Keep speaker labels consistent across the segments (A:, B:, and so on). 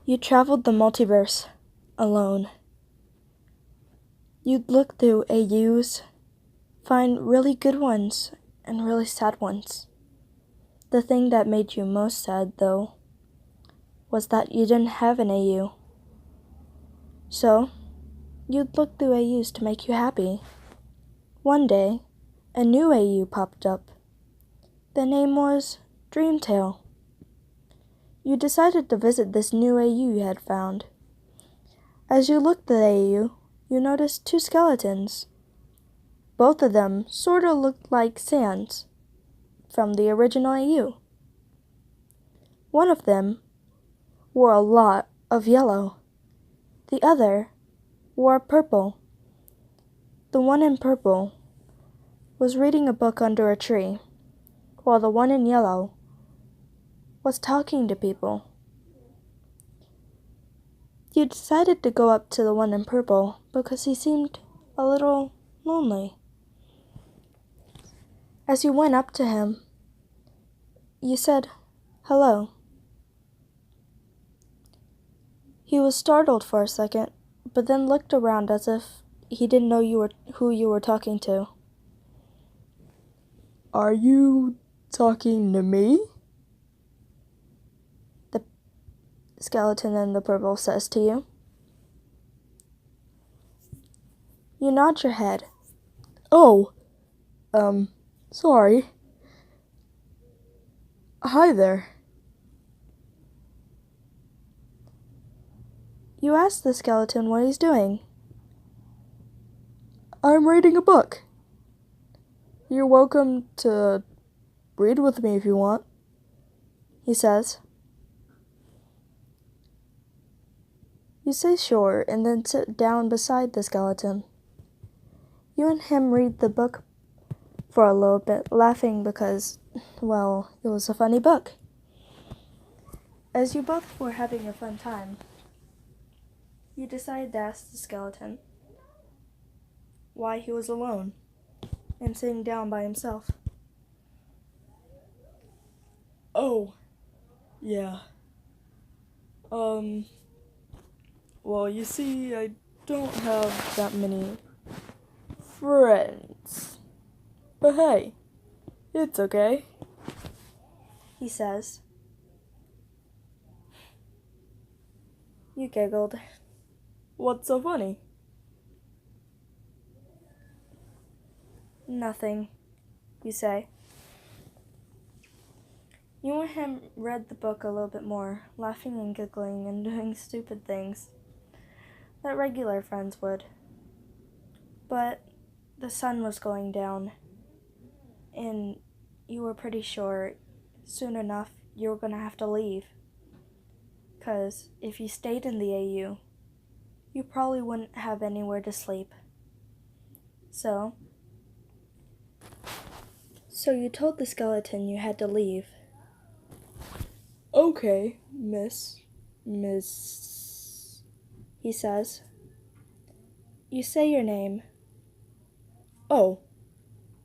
A: You traveled the multiverse alone. You'd look through AUs, find really good ones and really sad ones. The thing that made you most sad, though, was that you didn't have an AU. So, you'd look through AUs to make you happy. One day, a new AU popped up. The name was Dreamtail. You decided to visit this new AU you had found. As you looked at the AU, you noticed two skeletons. Both of them sort of looked like Sans from the original AU. One of them wore a lot of yellow. The other wore purple. The one in purple was reading a book under a tree, while the one in yellow was talking to people. You decided to go up to the one in purple because he seemed a little lonely. As you went up to him, you said, "Hello." He was startled for a second, but then looked around as if he didn't know who you were talking to.
B: "Are you talking to me?"
A: The skeleton in the purple says to you. You nod your head.
B: "Oh, sorry. Hi there."
A: You ask the skeleton what he's doing.
B: "I'm reading a book. You're welcome to read with me if you want,"
A: he says. You say sure and then sit down beside the skeleton. You and him read the book for a little bit, laughing because, well, it was a funny book. As you both were having a fun time, you decided to ask the skeleton why he was alone and sitting down by himself.
B: "Oh, yeah. Well, you see, I don't have that many friends. But hey, it's okay,"
A: he says. You giggled.
B: "What's so funny?"
A: Nothing, you say. You and him read the book a little bit more, laughing and giggling and doing stupid things that regular friends would. But the sun was going down, and you were pretty sure soon enough you were going to have to leave. 'Cause if you stayed in the AU, you probably wouldn't have anywhere to sleep. So you told the skeleton you had to leave.
B: "Okay, miss,
A: he says. You say your name.
B: Oh,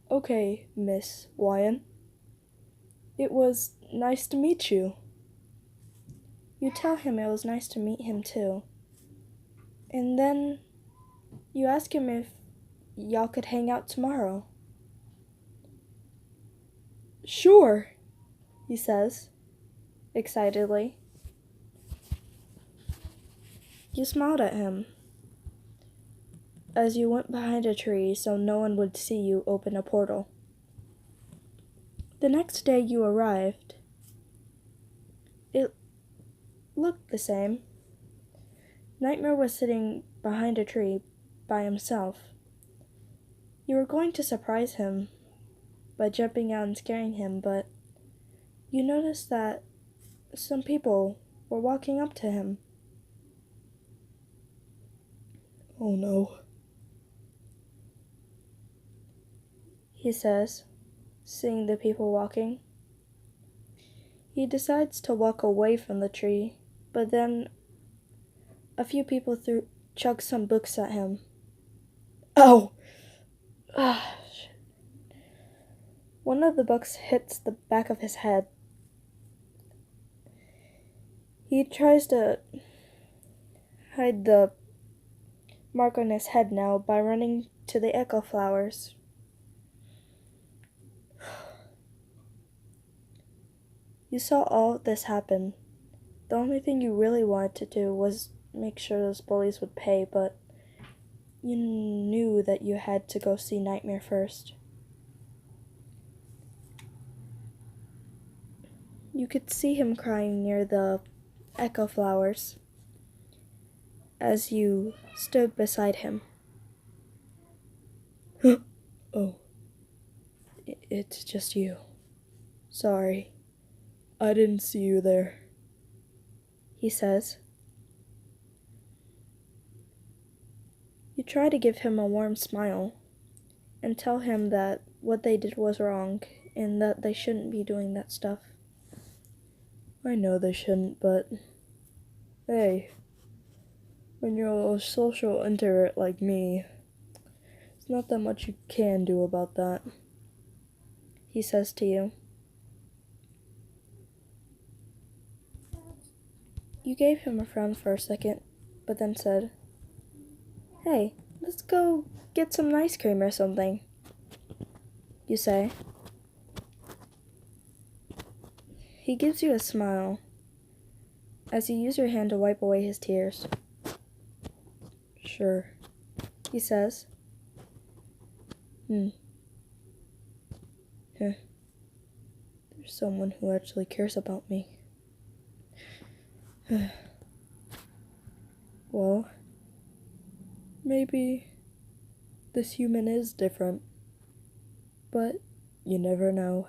B: okay, Miss Wyan. It was nice to meet you."
A: You tell him it was nice to meet him too. And then you ask him if y'all could hang out tomorrow.
B: "Sure,"
A: he says, excitedly. You smiled at him as you went behind a tree so no one would see you open a portal. The next day you arrived. It looked the same. Nightmare was sitting behind a tree by himself. You were going to surprise him by jumping out and scaring him, but you noticed that some people were walking up to him.
B: "Oh no,"
A: he says, seeing the people walking. He decides to walk away from the tree, but then a few people chuck some books at him.
B: "Ow!"
A: One of the books hits the back of his head. He tries to hide the mark on his head now by running to the echo flowers. You saw all this happen. The only thing you really wanted to do was make sure those bullies would pay, but you knew that you had to go see Nightmare first. You could see him crying near the echo flowers as you stood beside him.
B: Oh, it's just you. Sorry, I didn't see you there,
A: he says. You try to give him a warm smile and tell him that what they did was wrong and that they shouldn't be doing that stuff.
B: I know they shouldn't, but hey, when you're a social introvert like me, there's not that much you can do about that,
A: he says to you. You gave him a frown for a second, but then said, "Hey, let's go get some ice cream or something," you say. He gives you a smile as you use your hand to wipe away his tears.
B: Sure,
A: he says.
B: There's someone who actually cares about me. Well, maybe this human is different, but you never know.